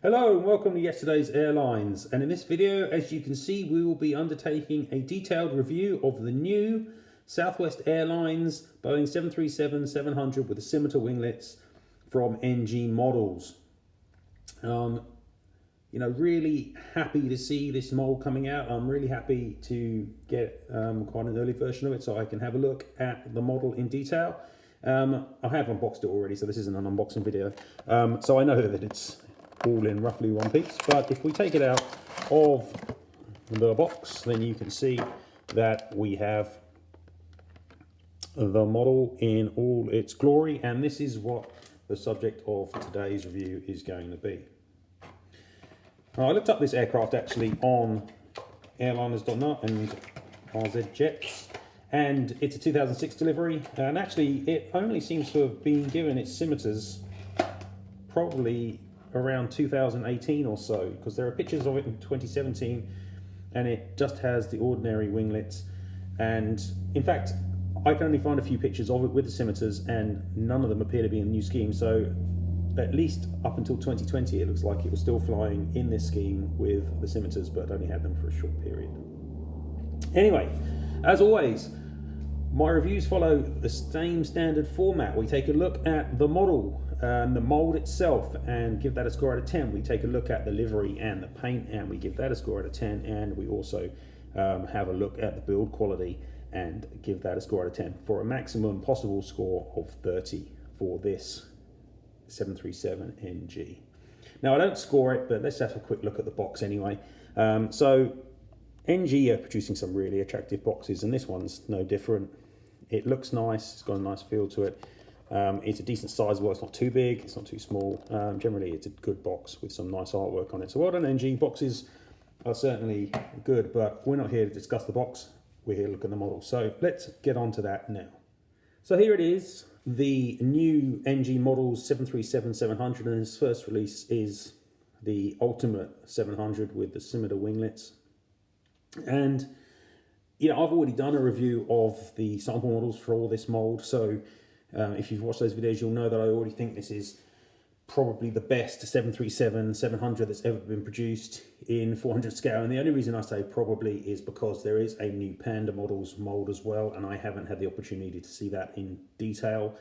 Hello and welcome to yesterday's Airlines, and in this video, as you can see, we will be undertaking a detailed review of the new Southwest Airlines Boeing 737-700 with the scimitar winglets from ngmodels. Really happy to see this mold coming out. I'm really happy to get quite an early version of it so I can have a look at the model in detail. I have unboxed it already, so this isn't an unboxing video. So I know that it's all in roughly one piece, but if we take it out of the box, then you can see that we have the model in all its glory, and this is what the subject of today's review is going to be. Now, I looked up this aircraft actually on airliners.net and avgeek, and it's a 2006 delivery, and actually it only seems to have been given its scimitars probably around 2018 or so, because there are pictures of it in 2017 and it just has the ordinary winglets, and in fact I can only find a few pictures of it with the scimitars and none of them appear to be in the new scheme. So at least up until 2020 it looks like it was still flying in this scheme with the scimitars, but only had them for a short period. Anyway, as always, my reviews follow the same standard format. We take a look at the model, the mold itself, and give that a score out of 10. We take a look at the livery and the paint, and we give that a score out of 10. And we also have a look at the build quality and give that a score out of 10 for a maximum possible score of 30 for this 737NG. Now, I don't score it, but let's have a quick look at the box anyway. So NG are producing some really attractive boxes, and this one's no different. It looks nice, it's got a nice feel to it. It's a decent size, well, it's not too big, it's not too small. Generally, it's a good box with some nice artwork on it. So well done, NG. Boxes are certainly good, but we're not here to discuss the box. We're here to look at the model. So let's get on to that now. So here it is, the new NG models 737-700, and its first release is the Ultimate 700 with the scimitar winglets. And I've already done a review of the sample models for all this mold, so if you've watched those videos, you'll know that I already think this is probably the best 737-700 that's ever been produced in 400 scale. And the only reason I say probably is because there is a new Panda Models mold as well, and I haven't had the opportunity to see that in detail.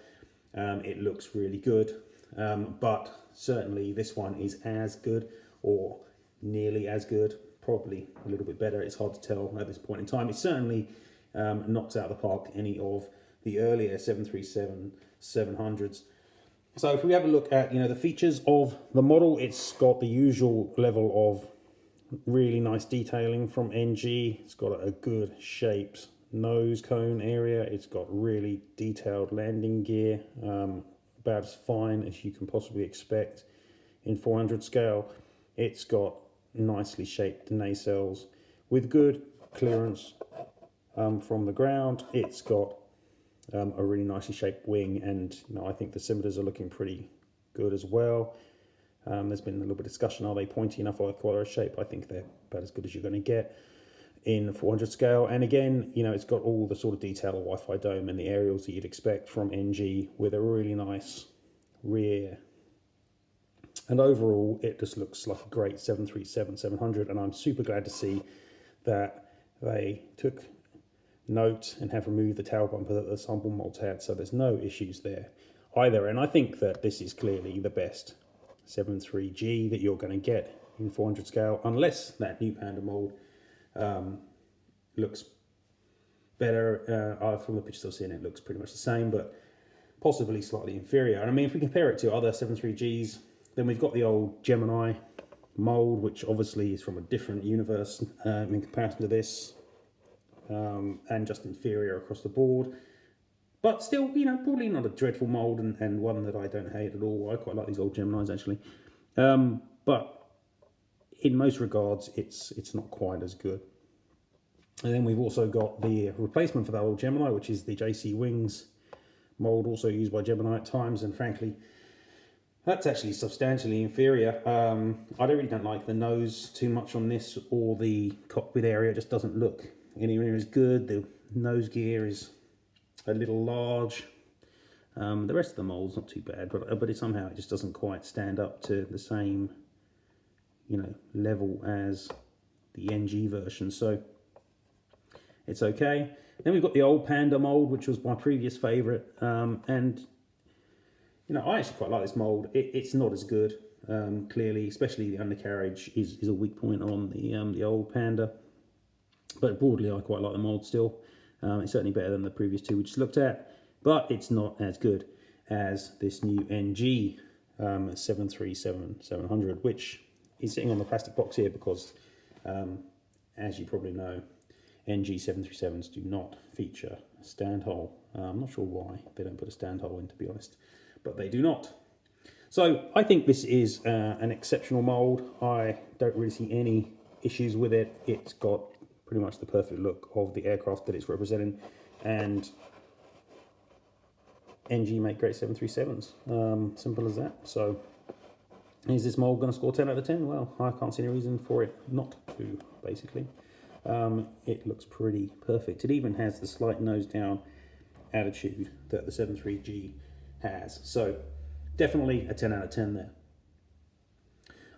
It looks really good, but certainly this one is as good or nearly as good. Probably a little bit better. It's hard to tell at this point in time. It certainly knocks out of the park any of the earlier 737-700s. So if we have a look at the features of the model, it's got the usual level of really nice detailing from NG. It's got a good shaped nose cone area. It's got really detailed landing gear, about as fine as you can possibly expect in 400 scale. It's got nicely shaped nacelles with good clearance from the ground. It's got a really nicely shaped wing, and I think the scimitars are looking pretty good as well. There's been a little bit of discussion, are they pointy enough or quite a shape? I think they're about as good as you're going to get in 400 scale. And again, it's got all the sort of detail of Wi-Fi dome and the aerials that you'd expect from NG, with a really nice rear. And overall, it just looks like a great 737-700, and I'm super glad to see that they took note and have removed the tail bumper that the sample molds had, so there's no issues there either. And I think that this is clearly the best 73G that you're going to get in 400 scale, unless that new Panda mold looks better. From the pictures I've seen, it looks pretty much the same, but possibly slightly inferior. And I mean, if we compare it to other 73Gs, then we've got the old Gemini mold, which obviously is from a different universe in comparison to this, and just inferior across the board. But still, probably not a dreadful mold, and one that I don't hate at all. I quite like these old Geminis, actually. But in most regards, it's not quite as good. And then we've also got the replacement for that old Gemini, which is the jcwings mold, also used by Gemini at times, and frankly, that's actually substantially inferior. I don't like the nose too much on this, or the cockpit area. It just doesn't look anywhere as good. The nose gear is a little large. The rest of the mold's not too bad, but somehow it just doesn't quite stand up to the same level as the NG version, so it's okay. Then we've got the old Panda Mould, which was my previous favourite, and I actually quite like this mould. It's not as good, clearly, especially the undercarriage is a weak point on the old Panda, but broadly I quite like the mould still. It's certainly better than the previous two we just looked at, but it's not as good as this new NG 737-700, which is sitting on the plastic box here because, as you probably know, NG 737s do not feature a stand hole. I'm not sure why they don't put a stand hole in, to be honest, but they do not. So I think this is an exceptional mould. I don't really see any issues with it. It's got pretty much the perfect look of the aircraft that it's representing, and NG make great 737s. Simple as that. So is this mould going to score 10 out of 10? Well, I can't see any reason for it not to, basically. It looks pretty perfect. It even has the slight nose down attitude that the 73G has. So definitely a 10 out of 10 there.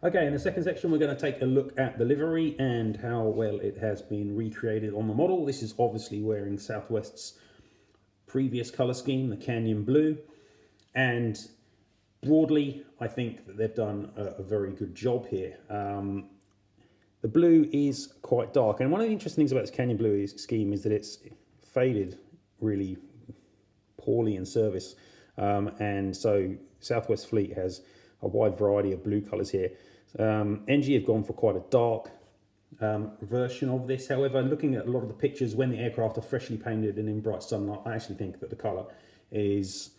Okay, in the second section, we're going to take a look at the livery and how well it has been recreated on the model. This is obviously wearing Southwest's previous colour scheme, the Canyon Blue. And broadly, I think that they've done a very good job here. The blue is quite dark, and one of the interesting things about this Canyon Blue scheme is that it's faded really poorly in service, and so Southwest Fleet has a wide variety of blue colours here. NG have gone for quite a dark version of this. However, looking at a lot of the pictures when the aircraft are freshly painted and in bright sunlight, I actually think that the colour is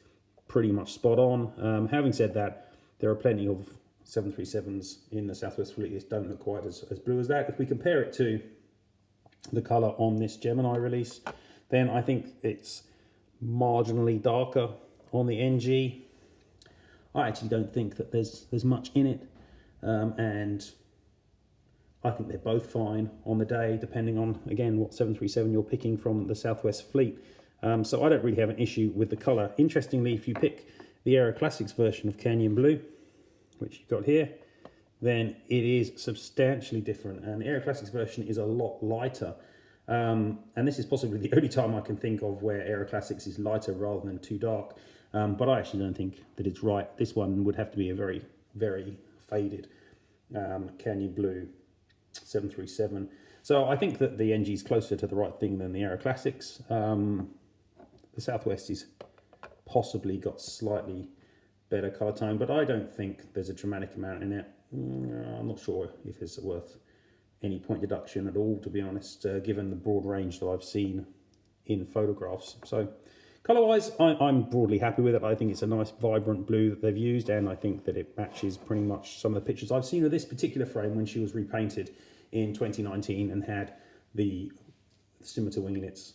pretty much spot on. Having said that, there are plenty of 737s in the Southwest Fleet that don't look quite as blue as that. If we compare it to the colour on this Gemini release, then I think it's marginally darker on the NG. I actually don't think that there's much in it, and I think they're both fine on the day, depending on, again, what 737 you're picking from the Southwest Fleet. So I don't really have an issue with the colour. Interestingly, if you pick the Aero Classics version of Canyon Blue, which you've got here, then it is substantially different, and the Aero Classics version is a lot lighter. And this is possibly the only time I can think of where Aero Classics is lighter rather than too dark. But I actually don't think that it's right. This one would have to be a very, very faded Canyon Blue 737. So I think that the NG is closer to the right thing than the Aero Classics. The Southwest is possibly got slightly better colour tone, but I don't think there's a dramatic amount in it. I'm not sure if it's worth any point deduction at all, to be honest, given the broad range that I've seen in photographs. So colour-wise, I'm broadly happy with it. I think it's a nice vibrant blue that they've used, and I think that it matches pretty much some of the pictures I've seen of this particular frame when she was repainted in 2019 and had the scimitar winglets.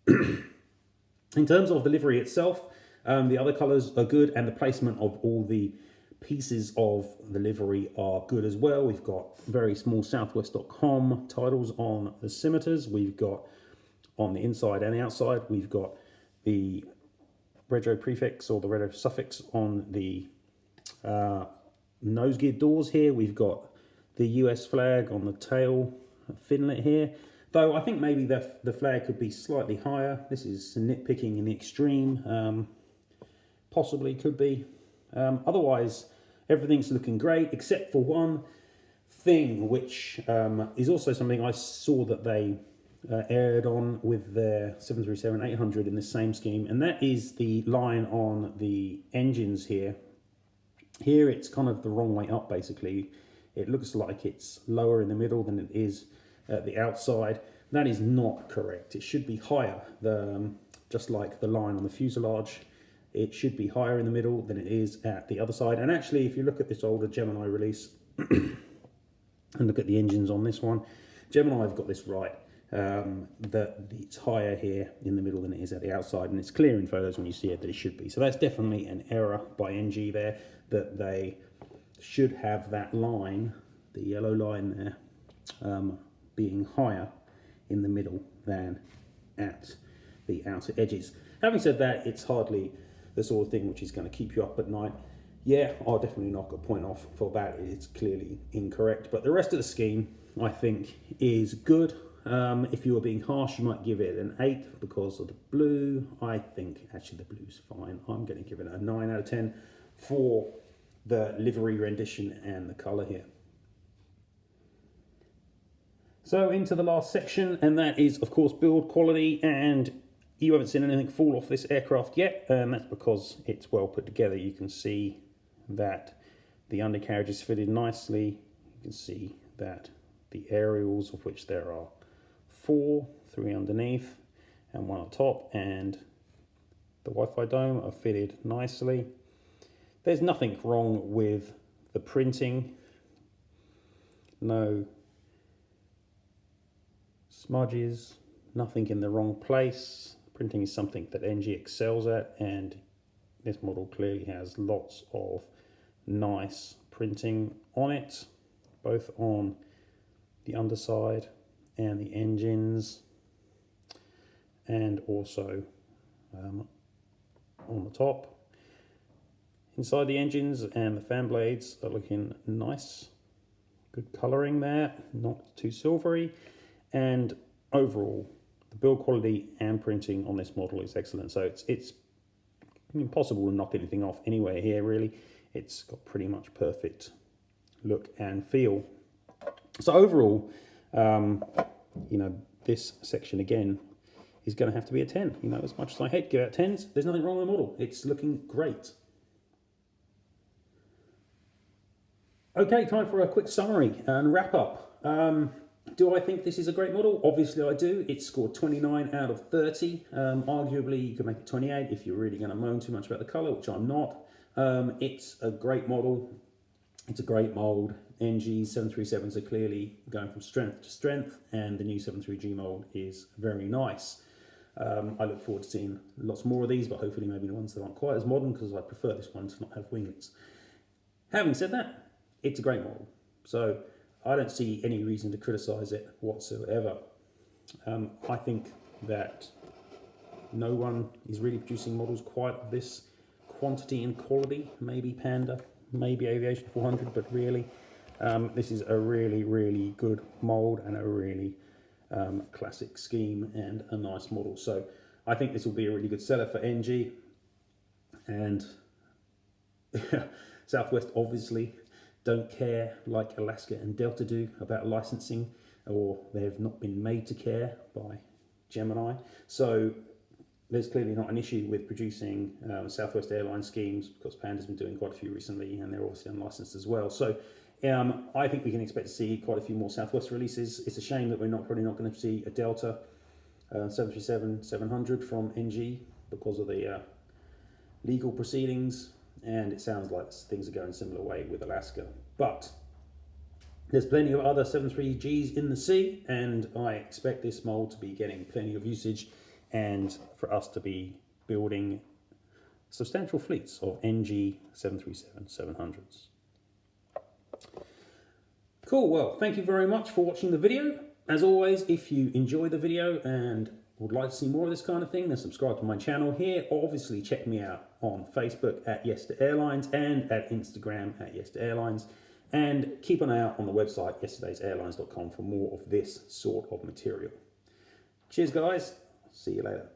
In terms of the livery itself, the other colours are good, and the placement of all the pieces of the livery are good as well. We've got very small southwest.com titles on the scimitars. We've got on the inside and the outside, we've got the retro prefix or the retro suffix on the nose gear doors here. We've got the US flag on the tail finlet here. Though I think maybe the flag could be slightly higher. This is nitpicking in the extreme. Possibly could be. Otherwise, everything's looking great, except for one thing, which is also something I saw that they aired on with their 737-800 in the same scheme, and that is the line on the engines here. Here it's kind of the wrong way up, basically. It looks like it's lower in the middle than it is at the outside. That is not correct. It should be higher, just like the line on the fuselage. It should be higher in the middle than it is at the other side. And actually, if you look at this older Gemini release and look at the engines on this one, Gemini have got this right. That it's higher here in the middle than it is at the outside, and it's clear in photos when you see it that it should be. So that's definitely an error by NG there, that they should have that line, the yellow line there, being higher in the middle than at the outer edges. Having said that, it's hardly the sort of thing which is going to keep you up at night. yeah, I'll definitely knock a point off for that. It's clearly incorrect, but the rest of the scheme I think is good. If you were being harsh, you might give it an 8 because of the blue. I think actually the blue's fine. I'm going to give it a 9 out of 10 for the livery rendition and the colour here. So into the last section, and that is of course build quality, and you haven't seen anything fall off this aircraft yet, and that's because it's well put together. You can see that the undercarriage is fitted nicely. You can see that the aerials, of which there are 4, 3 underneath and 1 on top, and the Wi-Fi dome are fitted nicely. There's nothing wrong with the printing. No smudges, nothing in the wrong place. Printing is something that NG excels at, and this model clearly has lots of nice printing on it, both on the underside and the engines, and also on the top. Inside the engines and the fan blades are looking nice. Good colouring there, not too silvery, and overall the build quality and printing on this model is excellent. So it's impossible to knock anything off anywhere here really. It's got pretty much perfect look and feel. So overall, you know, this section again is going to have to be a 10. You know, as much as I hate to give out 10s, there's nothing wrong with the model. It's looking great. Okay, time for a quick summary and wrap up. Do I think this is a great model? Obviously I do. It scored 29 out of 30. Arguably you could make it 28 if you're really going to moan too much about the colour, which I'm not. It's a great model. It's a great mould. NG 737s are clearly going from strength to strength, and the new 73G mould is very nice. I look forward to seeing lots more of these, but hopefully maybe the ones that aren't quite as modern, because I prefer this one to not have winglets. Having said that, it's a great model, so I don't see any reason to criticise it whatsoever. I think that no one is really producing models quite of this quantity and quality. Maybe Panda, maybe Aviation 400, but really this is a really, really good mould and a really classic scheme and a nice model. So I think this will be a really good seller for NG. And Southwest obviously don't care like Alaska and Delta do about licensing, or they have not been made to care by Gemini. So there's clearly not an issue with producing Southwest Airlines schemes, because Panda's been doing quite a few recently, and they're obviously unlicensed as well. So I think we can expect to see quite a few more Southwest releases. It's a shame that we're probably not going to see a Delta 737-700 from NG because of the legal proceedings, and it sounds like things are going a similar way with Alaska. But there's plenty of other 73Gs in the sea, and I expect this mould to be getting plenty of usage, and for us to be building substantial fleets of NG 737-700s. Cool, well, thank you very much for watching the video. As always, if you enjoy the video and would like to see more of this kind of thing, then subscribe to my channel here. Obviously, check me out on Facebook at Yes to Airlines and at Instagram at Yes to Airlines. And keep an eye out on the website, yesterdaysairlines.com, for more of this sort of material. Cheers, guys. See you later.